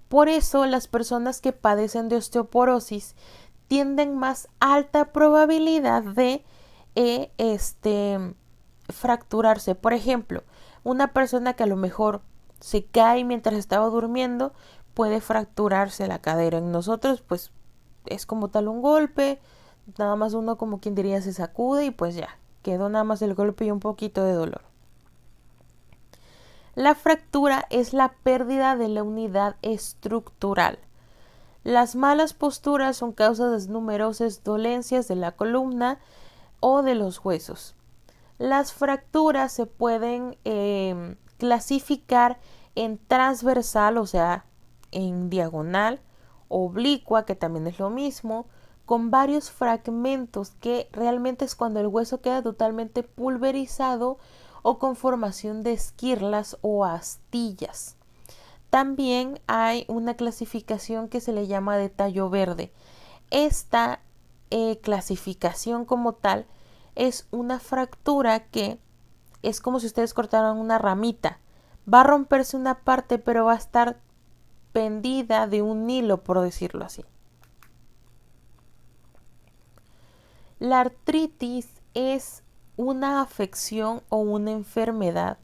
Por eso las personas que padecen de osteoporosis tienden más alta probabilidad de fracturarse. Por ejemplo, una persona que a lo mejor se cae mientras estaba durmiendo puede fracturarse la cadera. En nosotros pues es como tal un golpe, nada más uno como quien diría se sacude y pues ya, quedó nada más el golpe y un poquito de dolor. La fractura es la pérdida de la unidad estructural. Las malas posturas son causa de numerosas dolencias de la columna o de los huesos. Las fracturas se pueden clasificar en transversal, o sea, en diagonal, oblicua, que también es lo mismo, con varios fragmentos, que realmente es cuando el hueso queda totalmente pulverizado o con formación de esquirlas o astillas. También hay una clasificación que se le llama de tallo verde. Esta clasificación como tal es una fractura que es como si ustedes cortaran una ramita. Va a romperse una parte, pero va a estar pendida de un hilo, por decirlo así. La artritis es una afección o una enfermedad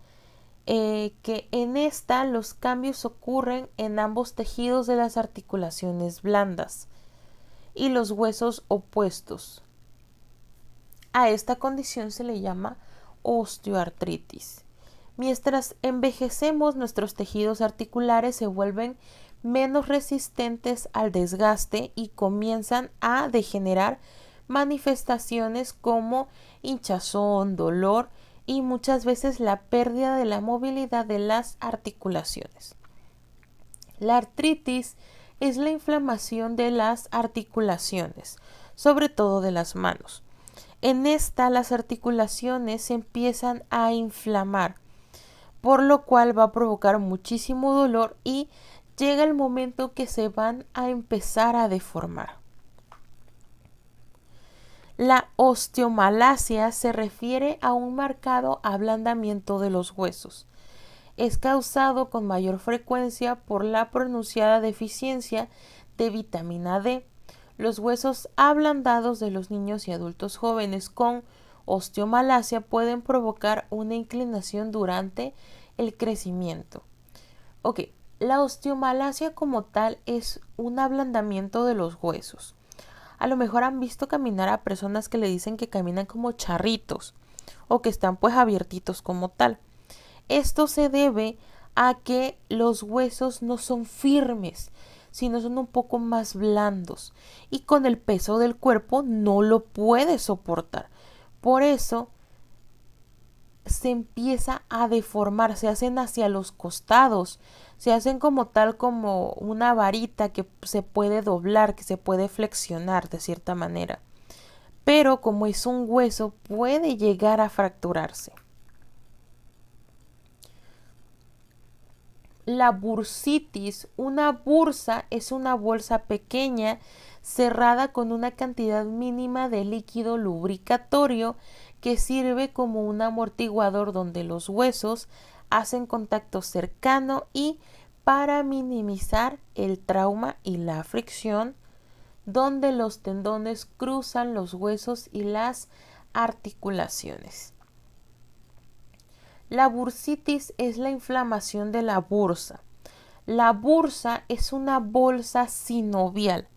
que en esta los cambios ocurren en ambos tejidos de las articulaciones blandas y los huesos opuestos. A esta condición se le llama osteoartritis. Mientras envejecemos, nuestros tejidos articulares se vuelven menos resistentes al desgaste y comienzan a degenerar manifestaciones como hinchazón, dolor y muchas veces la pérdida de la movilidad de las articulaciones. La artritis es la inflamación de las articulaciones, sobre todo de las manos. En esta las articulaciones se empiezan a inflamar, por lo cual va a provocar muchísimo dolor y llega el momento que se van a empezar a deformar. La osteomalacia se refiere a un marcado ablandamiento de los huesos. Es causado con mayor frecuencia por la pronunciada deficiencia de vitamina D. Los huesos ablandados de los niños y adultos jóvenes con osteomalacia pueden provocar una inclinación durante el crecimiento. Ok, la osteomalacia como tal es un ablandamiento de los huesos. A lo mejor han visto caminar a personas que le dicen que caminan como charritos o que están pues abiertitos como tal. Esto se debe a que los huesos no son firmes, sino son un poco más blandos y con el peso del cuerpo no lo puede soportar. Por eso se empieza a deformar, se hacen hacia los costados, se hacen como tal como una varita que se puede doblar, que se puede flexionar de cierta manera. Pero como es un hueso, puede llegar a fracturarse. La bursitis, una bursa es una bolsa pequeña cerrada con una cantidad mínima de líquido lubricatorio que sirve como un amortiguador donde los huesos hacen contacto cercano y para minimizar el trauma y la fricción, donde los tendones cruzan los huesos y las articulaciones. La bursitis es la inflamación de la bursa. La bursa es una bolsa sinovial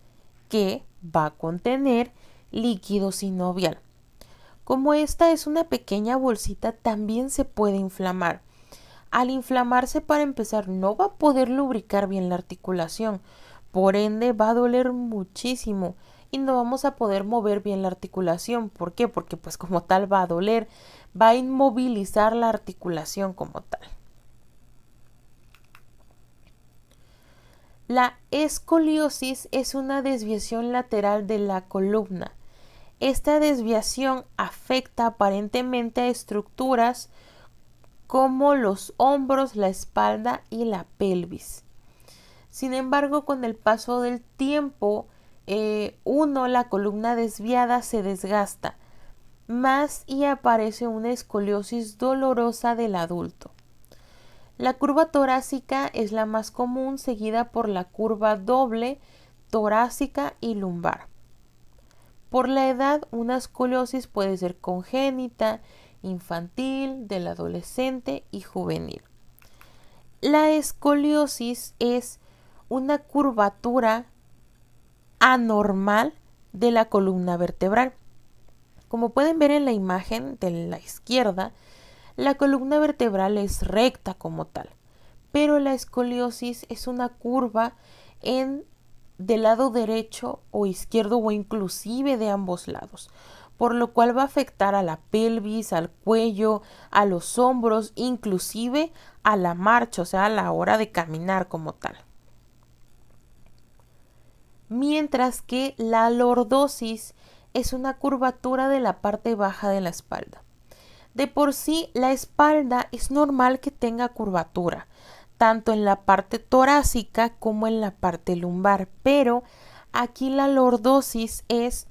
que va a contener líquido sinovial. Como esta es una pequeña bolsita, también se puede inflamar. Al inflamarse, para empezar, no va a poder lubricar bien la articulación, por ende va a doler muchísimo y no vamos a poder mover bien la articulación. ¿Por qué? Porque pues como tal va a doler, va a inmovilizar la articulación como tal. La escoliosis es una desviación lateral de la columna. Esta desviación afecta aparentemente a estructuras como los hombros, la espalda y la pelvis. Sin embargo, con el paso del tiempo, la columna desviada se desgasta más y aparece una escoliosis dolorosa del adulto. La curva torácica es la más común, seguida por la curva doble, torácica y lumbar. Por la edad, una escoliosis puede ser congénita, infantil, del adolescente y juvenil. La escoliosis es una curvatura anormal de la columna vertebral. Como pueden ver en la imagen de la izquierda, la columna vertebral es recta como tal, pero la escoliosis es una curva del lado derecho o izquierdo o inclusive de ambos lados, por lo cual va a afectar a la pelvis, al cuello, a los hombros, inclusive a la marcha, o sea, a la hora de caminar como tal. Mientras que la lordosis es una curvatura de la parte baja de la espalda. De por sí, la espalda es normal que tenga curvatura, tanto en la parte torácica como en la parte lumbar, pero aquí la lordosis es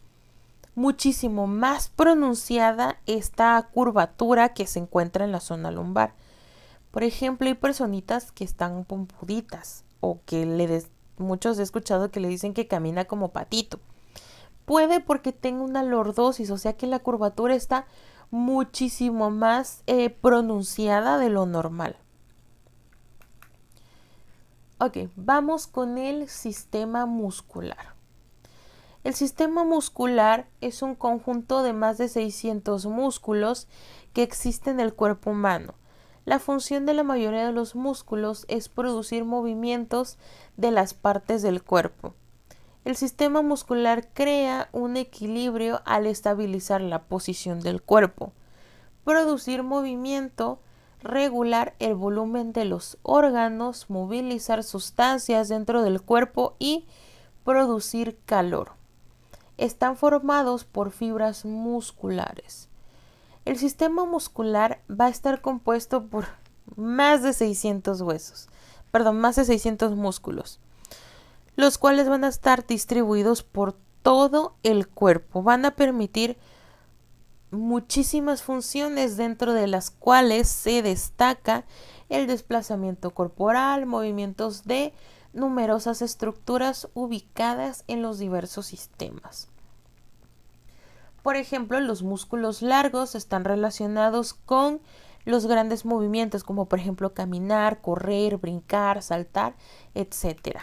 muchísimo más pronunciada esta curvatura que se encuentra en la zona lumbar. Por ejemplo, hay personitas que están pompuditas o que muchos he escuchado que le dicen que camina como patito. Puede porque tenga una lordosis, o sea que la curvatura está muchísimo más pronunciada de lo normal. Ok, vamos con el sistema muscular. El sistema muscular es un conjunto de más de 600 músculos que existen en el cuerpo humano. La función de la mayoría de los músculos es producir movimientos de las partes del cuerpo. El sistema muscular crea un equilibrio al estabilizar la posición del cuerpo, producir movimiento, regular el volumen de los órganos, movilizar sustancias dentro del cuerpo y producir calor. Están formados por fibras musculares. El sistema muscular va a estar compuesto por más de 600 músculos, los cuales van a estar distribuidos por todo el cuerpo. Van a permitir muchísimas funciones, dentro de las cuales se destaca el desplazamiento corporal, movimientos de numerosas estructuras ubicadas en los diversos sistemas. Por ejemplo, los músculos largos están relacionados con los grandes movimientos, como por ejemplo caminar, correr, brincar, saltar, etc.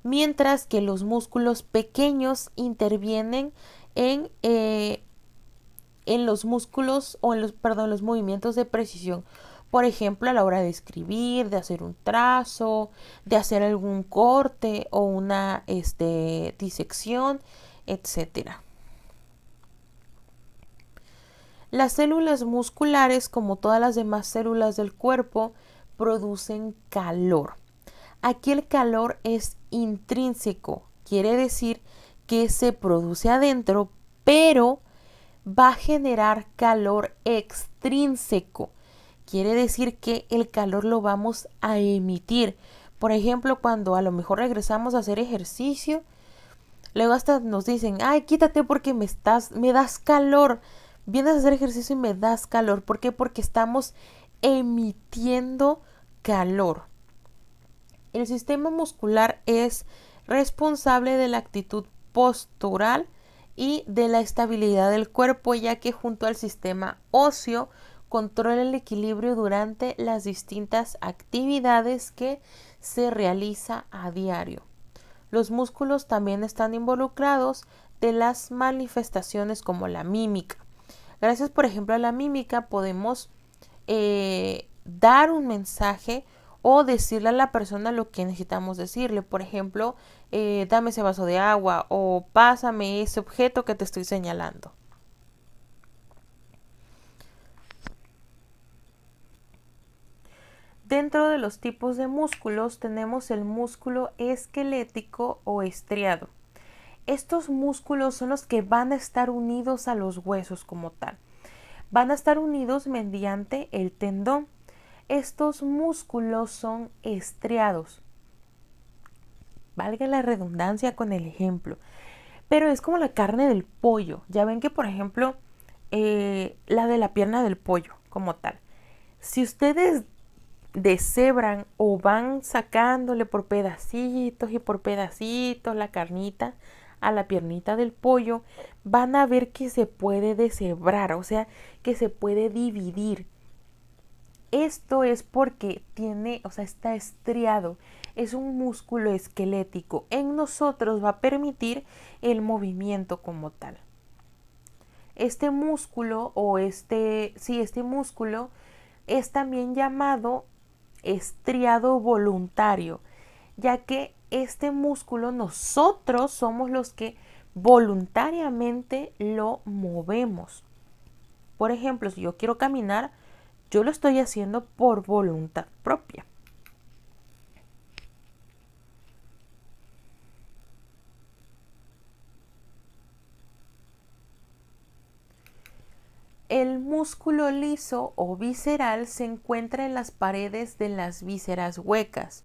Mientras que los músculos pequeños intervienen en los músculos o en los movimientos de precisión. Por ejemplo, a la hora de escribir, de hacer un trazo, de hacer algún corte o una disección, etc. Las células musculares, como todas las demás células del cuerpo, producen calor. Aquí el calor es intrínseco, quiere decir que se produce adentro, pero va a generar calor extrínseco. Quiere decir que el calor lo vamos a emitir. Por ejemplo, cuando a lo mejor regresamos a hacer ejercicio, luego hasta nos dicen, ay, quítate porque me das calor. Vienes a hacer ejercicio y me das calor. ¿Por qué? Porque estamos emitiendo calor. El sistema muscular es responsable de la actitud postural y de la estabilidad del cuerpo, ya que junto al sistema óseo controla el equilibrio durante las distintas actividades que se realiza a diario. Los músculos también están involucrados de las manifestaciones como la mímica. Gracias, por ejemplo, a la mímica podemos dar un mensaje o decirle a la persona lo que necesitamos decirle. Por ejemplo, dame ese vaso de agua o pásame ese objeto que te estoy señalando. Dentro de los tipos de músculos tenemos el músculo esquelético o estriado. Estos músculos son los que van a estar unidos a los huesos como tal. Van a estar unidos mediante el tendón. Estos músculos son estriados. Valga la redundancia con el ejemplo. Pero es como la carne del pollo. Ya ven que, por ejemplo, la de la pierna del pollo como tal. Si ustedes deshebran o van sacándole por pedacitos y por pedacitos la carnita a la piernita del pollo, van a ver que se puede deshebrar, o sea, que se puede dividir. Esto es porque tiene, o sea, está estriado, es un músculo esquelético. En nosotros va a permitir el movimiento como tal. Este músculo este músculo es también llamado estriado voluntario, ya que este músculo nosotros somos los que voluntariamente lo movemos. Por ejemplo, si yo quiero caminar, yo lo estoy haciendo por voluntad propia. El músculo liso o visceral se encuentra en las paredes de las vísceras huecas.